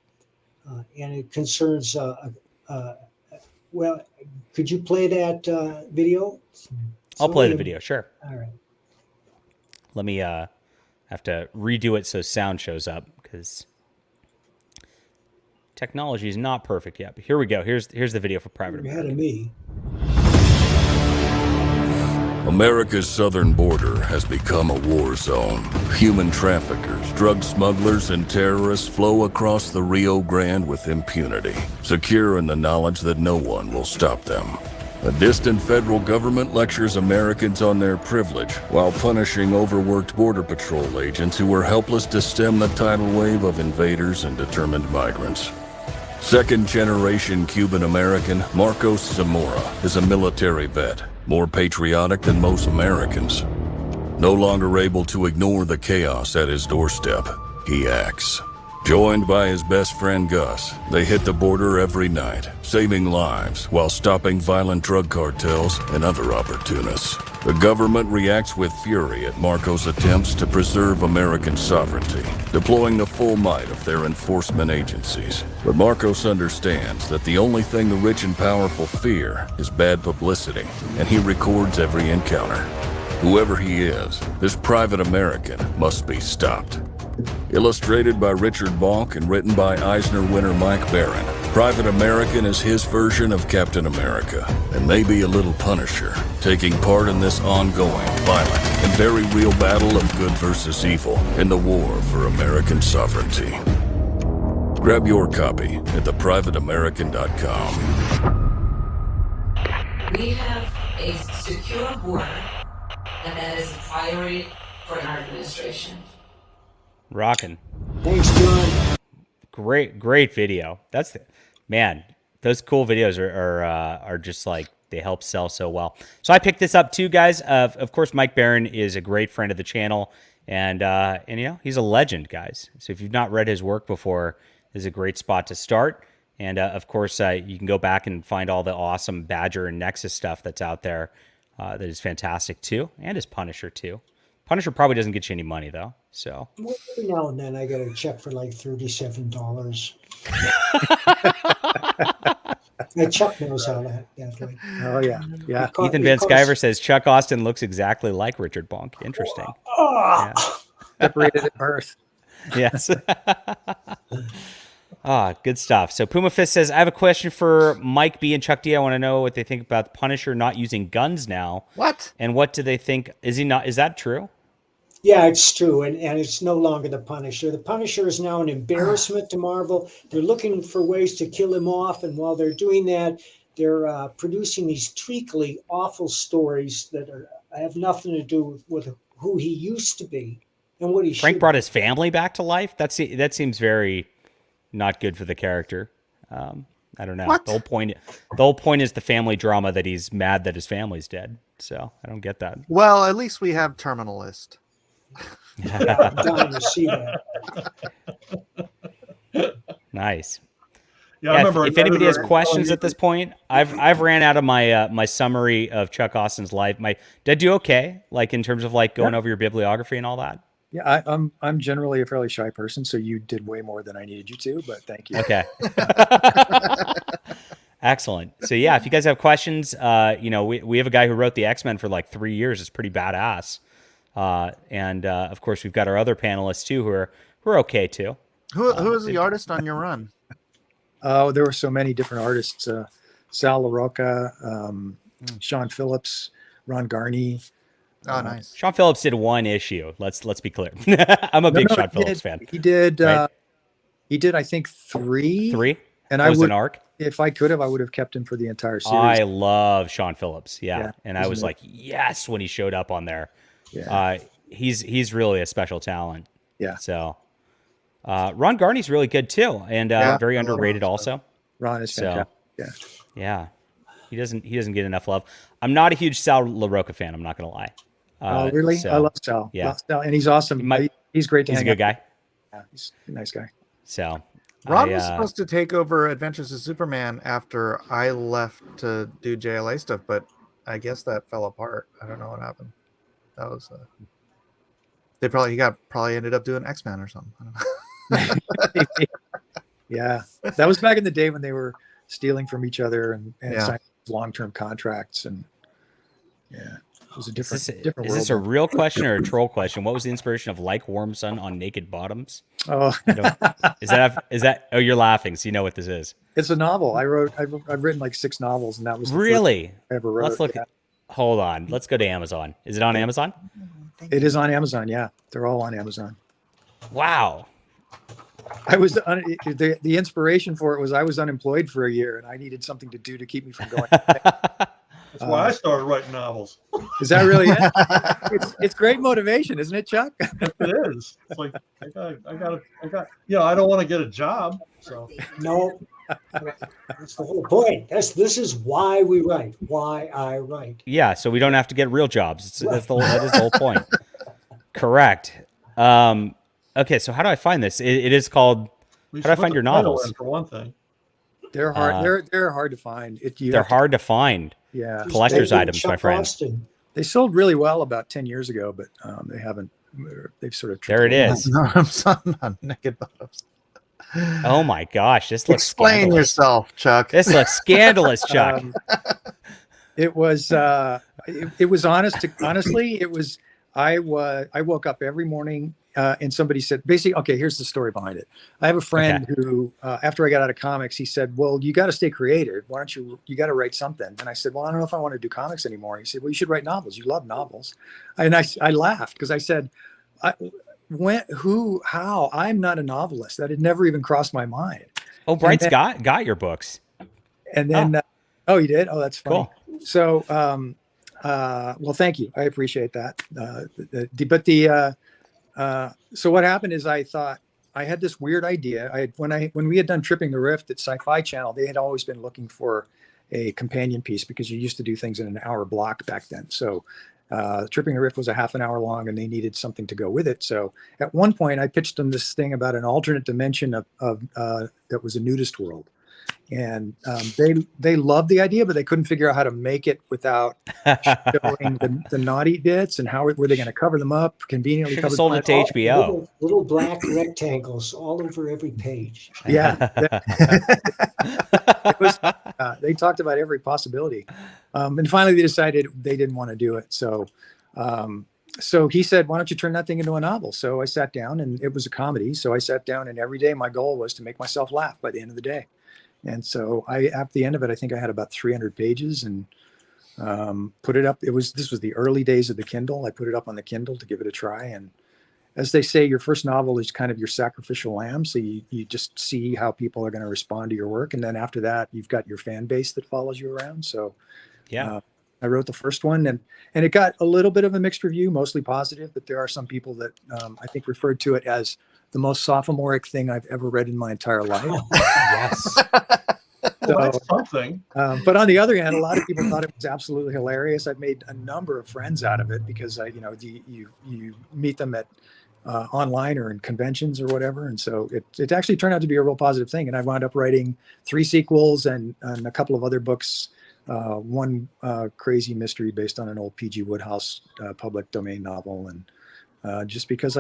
and it concerns. Well, could you play that video? I'll play the video, sure. All right. Let me have to redo it so sound shows up, because technology is not perfect yet. But here we go. Here's the video for Private You're ahead American. of me. America's southern border has become a war zone. Human traffickers, drug smugglers, and terrorists flow across the Rio Grande with impunity, secure in the knowledge that no one will stop them. A distant federal government lectures Americans on their privilege while punishing overworked Border Patrol agents who were helpless to stem the tidal wave of invaders and determined migrants. Second-generation Cuban-American Marcos Zamora is a military vet, more patriotic than most Americans. No longer able to ignore the chaos at his doorstep, he acts. Joined by his best friend Gus, they hit the border every night, saving lives while stopping violent drug cartels and other opportunists. The government reacts with fury at Marco's attempts to preserve American sovereignty, deploying the full might of their enforcement agencies. But Marcos understands that the only thing the rich and powerful fear is bad publicity, and he records every encounter. Whoever he is, this Private American must be stopped. Illustrated by Richard Bonk and written by Eisner winner Mike Barron, Private American is his version of Captain America, and maybe a little Punisher, taking part in this ongoing, violent, and very real battle of good versus evil in the war for American sovereignty. Grab your copy at theprivateamerican.com. We have a secure border, and that is a priority for our administration. Rocking. Thanks, John. Great video. Man, those cool videos are just like, they help sell so well. So I picked this up too, guys. Of course, Mike Barron is a great friend of the channel, and he's a legend, guys. So if you've not read his work before, this is a great spot to start. And of course, you can go back and find all the awesome Badger and Nexus stuff that's out there that is fantastic too, and his Punisher too. Punisher probably doesn't get you any money though. So Well, every now and then I get a check for like $37. Chuck knows how that way. Oh yeah, yeah. Ethan Van Sciver says Chuck Austen looks exactly like Richard Bonk. Interesting. Yeah. Separated at birth. Yes. Good stuff. So Puma Fist says, I have a question for Mike B and Chuck D. I want to know what they think about the Punisher not using guns now. What? And what do they think? Is that true? Yeah, it's true, and it's no longer the Punisher. The Punisher is now an embarrassment to Marvel. They're looking for ways to kill him off, and while they're doing that, they're producing these treacly, awful stories that have nothing to do with who he used to be and what he Frank should brought his family back to life. That seems very not good for the character. I don't know. What? The whole point is the family drama that he's mad that his family's dead. So I don't get that. Well, at least we have Terminalist. Yeah, I'm dying to see that. Nice. Yeah, I remember. If anybody has questions at this point, I've ran out of my my summary of Chuck Austen's life. Did I do okay? Like in terms of like going over your bibliography and all that? Yeah, I'm generally a fairly shy person, so you did way more than I needed you to, but thank you. Okay. Excellent. So yeah, if you guys have questions, we have a guy who wrote the X-Men for like 3 years. It's pretty badass. And of course, we've got our other panelists too, who are okay too. Who is the artist on your run? Oh, there were so many different artists: Sal LaRocca, Sean Phillips, Ron Garney. Oh, nice. Sean Phillips did one issue. Let's be clear. I'm a big Sean Phillips fan. He did. Right? He did. I think three. And that was an arc. If I could have, I would have kept him for the entire series. I love Sean Phillips. Yeah. And I was it? like, yes, when he showed up on there. Yeah. He's really a special talent. Yeah. So Ron Garney's really good too, and very underrated also. Ron is fantastic. Yeah. He doesn't get enough love. I'm not a huge Sal LaRocca fan. I'm not gonna lie. Oh, really? So, I love Sal. Yeah. Love Sal, and he's awesome. He's great to He's a hang good out. guy. Yeah, he's a nice guy. So Ron was supposed to take over Adventures of Superman after I left to do JLA stuff, but I guess that fell apart. I don't know what happened. That was he probably ended up doing X-Men or something. I don't know. Yeah, that was back in the day when they were stealing from each other and Yeah. signing long-term contracts, and yeah, it was a different Is world. this a real question or a troll question? What was the inspiration of Like Warm Sun on Naked Bottoms? Oh, Is that? Oh, you're laughing, so you know what this is. it's a novel. I've written like 6 novels, and that was the Really? first I ever wrote. Let's look. Yeah. Hold on. Let's go to Amazon. Is it on Amazon? It is on Amazon. Yeah, they're all on Amazon. Wow. I was the inspiration for it was I was unemployed for a year, and I needed something to do to keep me from going. That's why I started writing novels. Is that really it? It's great motivation, isn't it, Chuck? It is. It's like I got. I don't want to get a job. So No, that's the whole point. This is why we write. Why I write. Yeah, so we don't have to get real jobs. That is the whole point. Correct. Okay, so how do I find this? It is called. we How do I should find put your the title novels? in for one thing. They're hard. They're hard to find. They're hard to find. Yeah, Collector's Maybe items, my Chuck friend. Austen. they sold really well about 10 years ago, but they haven't. They've sort of. There it is. No, I'm sorry, not Naked Bottoms. Oh my gosh, this looks Explain scandalous. yourself, Chuck. This looks scandalous, Chuck. It was. It was honestly. It was. I woke up every morning and somebody said, basically, okay, here's the story behind it. I have a friend who, after I got out of comics, he said, well, you got to stay creative. Why don't you got to write something? And I said, well, I don't know if I want to do comics anymore. He said, well, you should write novels. You love novels. And I laughed because I said, how? I'm not a novelist. That had never even crossed my mind. Oh, Bright's got your books. And then, oh, you did? Oh, that's funny. Cool. So, well, thank you. I appreciate that. So what happened is I thought I had this weird idea. When we had done Tripping the Rift at Sci-Fi Channel, they had always been looking for a companion piece because you used to do things in an hour block back then. So Tripping the Rift was a half an hour long, and they needed something to go with it. So at one point, I pitched them this thing about an alternate dimension of that was a nudist world. And they loved the idea, but they couldn't figure out how to make it without showing the naughty bits, and how were they going to cover them up conveniently. Should have sold it to HBO. Little black rectangles all over every page. Yeah, they talked about every possibility, and finally they decided they didn't want to do it. So he said, "Why don't you turn that thing into a novel?" So I sat down, and it was a comedy. So I sat down, and every day my goal was to make myself laugh by the end of the day. And so at the end of it, I think I had about 300 pages, and put it up. This was the early days of the Kindle. I put it up on the Kindle to give it a try. And as they say, your first novel is kind of your sacrificial lamb. So you just see how people are going to respond to your work. And then after that, you've got your fan base that follows you around. So yeah, I wrote the first one, and it got a little bit of a mixed review, mostly positive, but there are some people that I think referred to it as the most sophomoric thing I've ever read in my entire life. Yes. Well, that's something. But on the other hand, a lot of people thought it was absolutely hilarious. I've made a number of friends out of it because you meet them at online or in conventions or whatever, and so it actually turned out to be a real positive thing. And I wound up writing 3 sequels and a couple of other books. One crazy mystery based on an old P.G. Wodehouse public domain novel, and just because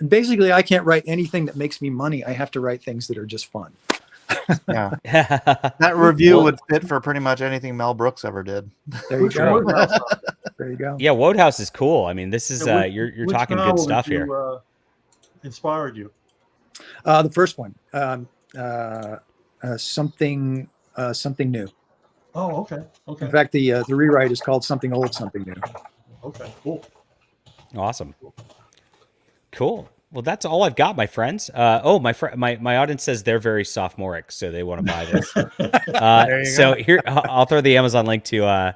basically I can't write anything that makes me money. I have to write things that are just fun. Yeah, that review would fit for pretty much anything Mel Brooks ever did. There you go. There you go. Yeah, Wodehouse is cool. I mean, this is you're talking good stuff here. Inspired you? The first one, something new. Oh, okay. In fact, the rewrite is called Something Old, Something New. Okay, cool. Awesome. Cool. Well, that's all I've got, my friends. My audience says they're very sophomoric, so they want to buy this. So here, I'll throw the Amazon link to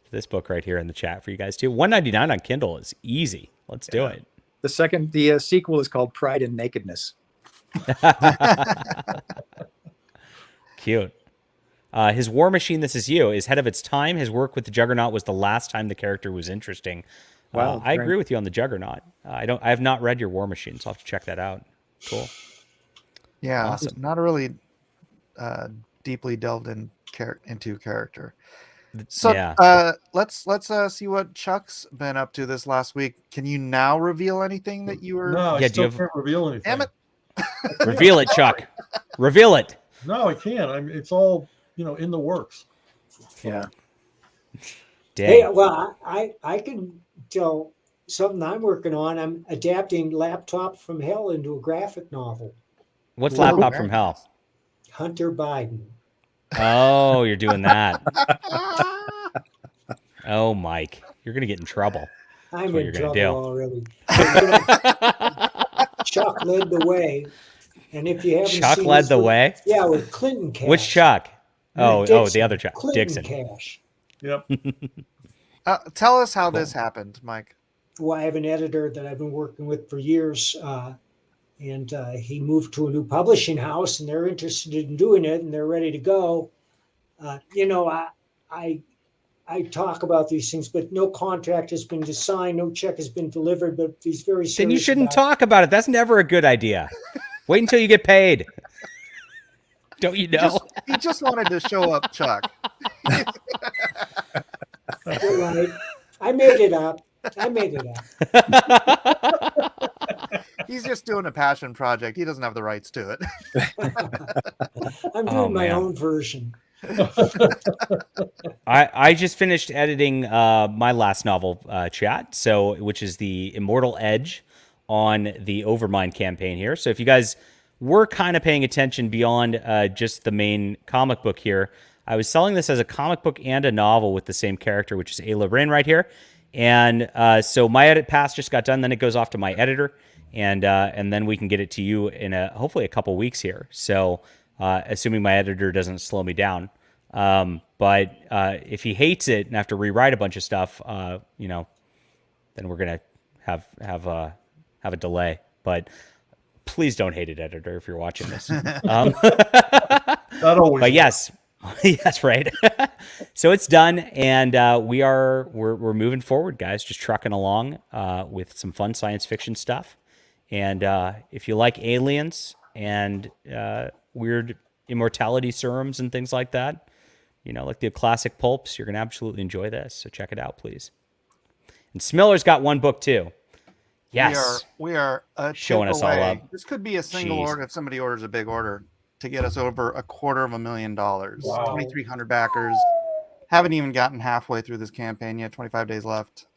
this book right here in the chat for you guys too. $1.99 on Kindle is easy. Let's do it. The sequel is called Pride and Nakedness. Cute. His War Machine, This Is You, is ahead of its time. His work with the Juggernaut was the last time the character was interesting. Wow, I agree with you on the Juggernaut. I have not read your War Machine, so I'll have to check that out. Cool. Yeah, Awesome. not really deeply delved into character. So Yeah. let's see what Chuck's been up to this last week. Can you now reveal anything that you were? No, I Yeah, still can't reveal anything. Damn it! Reveal it, Chuck. Reveal it. No, I can't. It's all in the works. Yeah. Dang. Hey, well, I can tell something I'm working on. I'm adapting Laptop from Hell into a graphic novel. What's Laptop from Hell? Hunter Biden. Oh, you're doing that. Oh, Mike, you're gonna get in trouble. I'm what in you're gonna trouble already. Chuck led the way, and if you haven't Chuck seen led this the with- way. yeah, with Clinton Cash. Which Chuck? Oh, Dixon. the other Chuck, Clinton Dixon. Cash. Yep. Tell us how this happened, Mike. Well, I have an editor that I've been working with for years, and he moved to a new publishing house, and they're interested in doing it, and they're ready to go. I talk about these things, but no contract has been signed, no check has been delivered. But he's very serious. Then you shouldn't about talk about it. That's never a good idea. Wait until you get paid. Don't you know? He just wanted to show up, Chuck. You're right. I made it up. He's just doing a passion project. He doesn't have the rights to it. I'm doing my man. own version. I just finished editing my last novel, Chat, which is the Immortal Edge on the Overmind campaign here. So if you guys were kind of paying attention beyond just the main comic book here, I was selling this as a comic book and a novel with the same character, which is Ayla Rin right here. And so my edit pass just got done. Then it goes off to my editor, and then we can get it to you in hopefully a couple weeks here. So assuming my editor doesn't slow me down. But if he hates it and have to rewrite a bunch of stuff, then we're gonna have have a delay, but please don't hate it, editor, if you're watching this. Not always. But yes, yes, right. So it's done, and we're moving forward, guys. Just trucking along with some fun science fiction stuff. And if you like aliens and weird immortality serums and things like that, like the classic pulps, you're gonna absolutely enjoy this. So check it out, please. And Smiller's got one book too. Yes, we are showing us all up. This could be a single Jeez. order if somebody orders a big order to get us over $250,000. Wow. 2,300 backers. Haven't even gotten halfway through this campaign yet. 25 days left.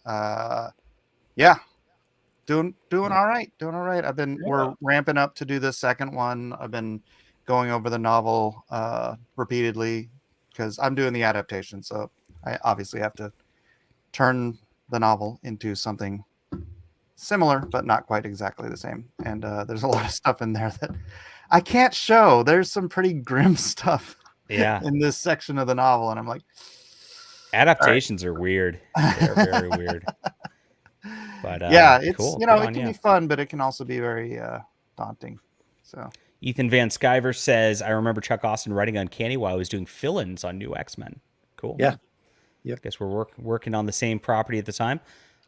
Yeah, doing all right. Doing all right. We're ramping up to do the second one. I've been going over the novel repeatedly because I'm doing the adaptation, so I obviously have to turn the novel into something similar, but not quite exactly the same. And there's a lot of stuff in there that I can't show. There's some pretty grim stuff in this section of the novel. And I'm like, adaptations are weird. They're very weird. But it's, cool. it can be fun, but it can also be very daunting. So Ethan Van Skyver says, I remember Chuck Austen writing Uncanny while I was doing fill-ins on New X-Men. Cool. Yeah. Yep. Guess we're working on the same property at the time.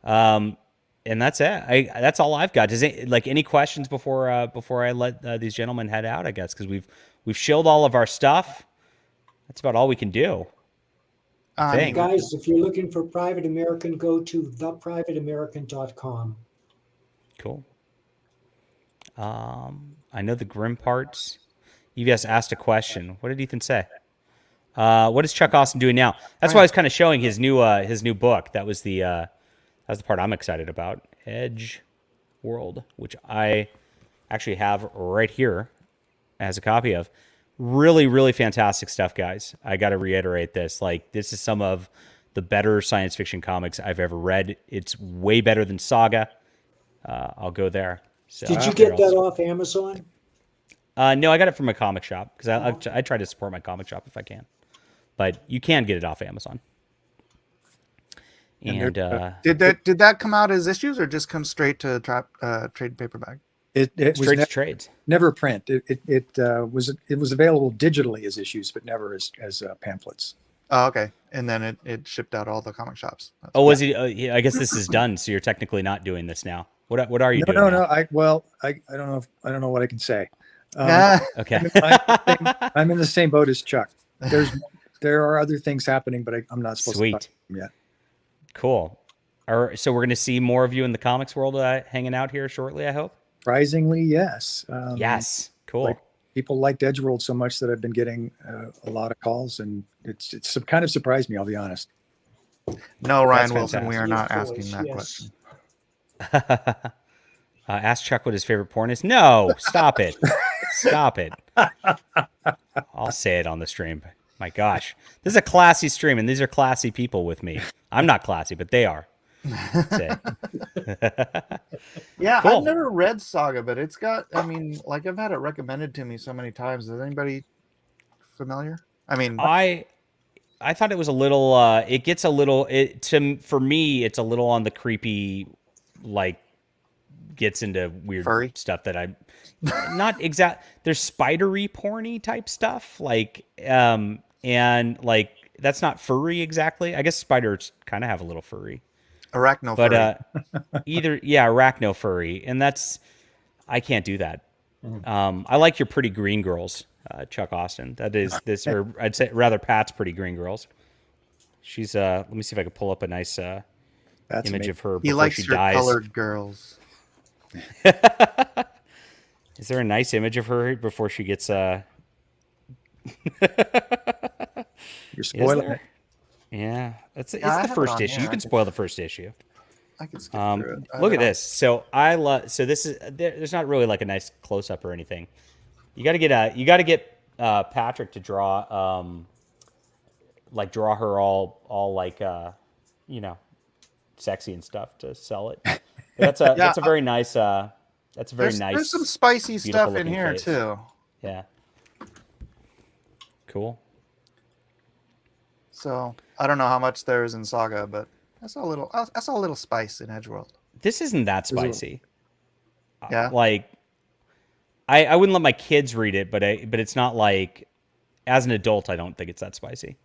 And that's it. That's all I've got. Does it any questions before I let these gentlemen head out? I guess because we've shilled all of our stuff. That's about all we can do. Guys, if you're looking for Private American, go to theprivateamerican.com. Cool. I know the grim parts. You guys asked a question. What did Ethan say? What is Chuck Austen doing now? That's why I was kind of showing his new book. That was the part I'm excited about. Edge World, which I actually have right here as a copy of. Really, really fantastic stuff, guys. I got to reiterate this. This is some of the better science fiction comics I've ever read. It's way better than Saga. I'll go there. So, did you get that off Amazon? No, I got it from a comic shop because I try to support my comic shop if I can. But you can get it off Amazon. And did that come out as issues or just come straight to trade paperback? It was straight to trades. Never print. It was available digitally as issues, but never as pamphlets. Oh, okay. And then it shipped out all the comic shops. Was he? I guess this is done. So you're technically not doing this now. What are you doing? No. now? I don't know. I don't know what I can say. Okay. I'm in the same boat as Chuck. There are other things happening, but I'm not supposed to talk about them yet. Cool. So we're going to see more of you in the comics world hanging out here shortly, I hope. Surprisingly, yes. Yes. Cool. People liked Edgeworld so much that I've been getting a lot of calls, and it's kind of surprised me. I'll be honest. No, Ryan Wilson, we are not asking that question. Ask Chuck what his favorite porn is. No, stop it. Stop it. I'll say it on the stream. My gosh, this is a classy stream, and these are classy people with me. I'm not classy, but they are. That's it. Yeah, cool. I've never read Saga, but it's got. I've had it recommended to me so many times. Is anybody familiar? I thought it was a little. It gets a little. For me, it's a little on the creepy, gets into weird furry stuff that I'm not exact. There's spidery porny type stuff, and that's not furry exactly. I guess spiders kind of have a little furry. Arachno but furry. Arachno furry, and I can't do that. I like your pretty green girls, Chuck Austen. That is this, or I'd say rather Pat's pretty green girls. She's let me see if I can pull up a nice image of her before she dies. He likes her colored girls. Is there a nice image of her before she gets You're spoiling it. Yeah, it's the first issue. You can spoil the first issue. I can skip through it. Look at this. So this is there's not really a nice close up or anything. You got to get Patrick to draw draw her all sexy and stuff to sell it. But that's a very nice There's some spicy stuff in here too. Yeah. Cool. So I don't know how much there is in Saga, but I saw a little spice in Edgeworld. This isn't that spicy. Yeah. Like, I wouldn't let my kids read it, but it's not like, as an adult, I don't think it's that spicy.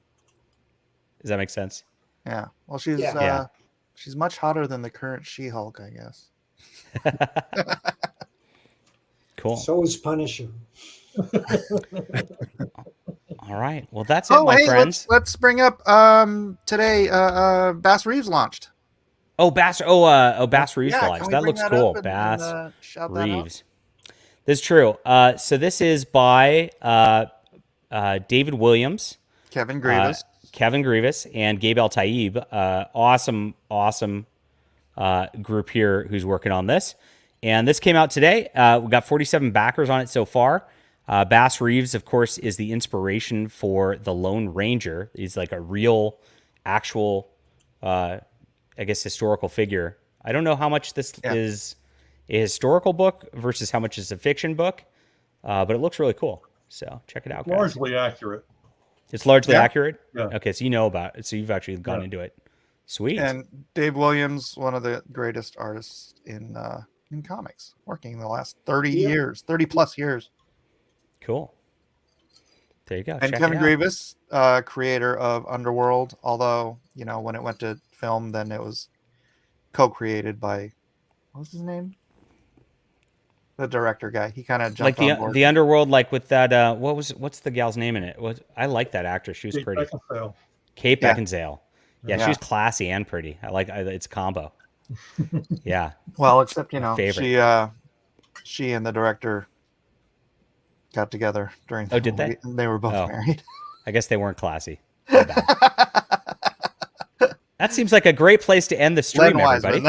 Does that make sense? Yeah. Well, she's Yeah. she's much hotter than the current She-Hulk, I guess. Cool. So is Punisher. All right. Well, that's it, my friends. Let's bring up today. Bass Reeves launched. Bass Reeves Yeah, launched. can we That bring looks that cool. up and, Bass shout that out? Reeves. This is true. So this is by David Williams, Kevin Grievous. Kevin Grievous, and Gabe El Taib. Awesome group here who's working on this. And this came out today. We've got 47 backers on it so far. Bass Reeves, of course, is the inspiration for the Lone Ranger. He's like a real, actual, I guess, historical figure. I don't know how much this is a historical book versus how much is a fiction book, but it looks really cool. So check it out, guys. Largely accurate. It's largely accurate? Yeah. Okay, so you know about it. So you've actually gone into it. Sweet. And Dave Williams, one of the greatest artists in comics, working the last 30 plus years. Cool. There you go. And Kevin Grievous, creator of Underworld, although, when it went to film, then it was co-created by, what was his name? The director guy. He kind of jumped on board. The Underworld, like with that, what's the gal's name in it? I like that actress. She was pretty. Kate Beckinsale. Yeah, she was classy and pretty. It's a combo. Yeah. Well, except, favorite. she and the director got together during the did movie. They were both married. I guess they weren't classy. That seems like a great place to end the stream, everybody.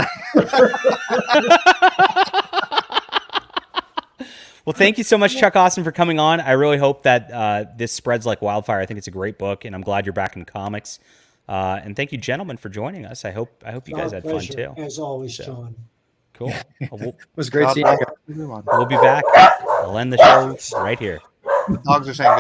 Well, thank you so much, Chuck Austen, for coming on. I really hope that this spreads like wildfire. I think it's a great book, and I'm glad you're back in comics. And thank you, gentlemen, for joining us. I hope you guys had fun too. As always, John. Cool. It was great seeing you guys. We'll be back. I'll end the show right here. The dogs are saying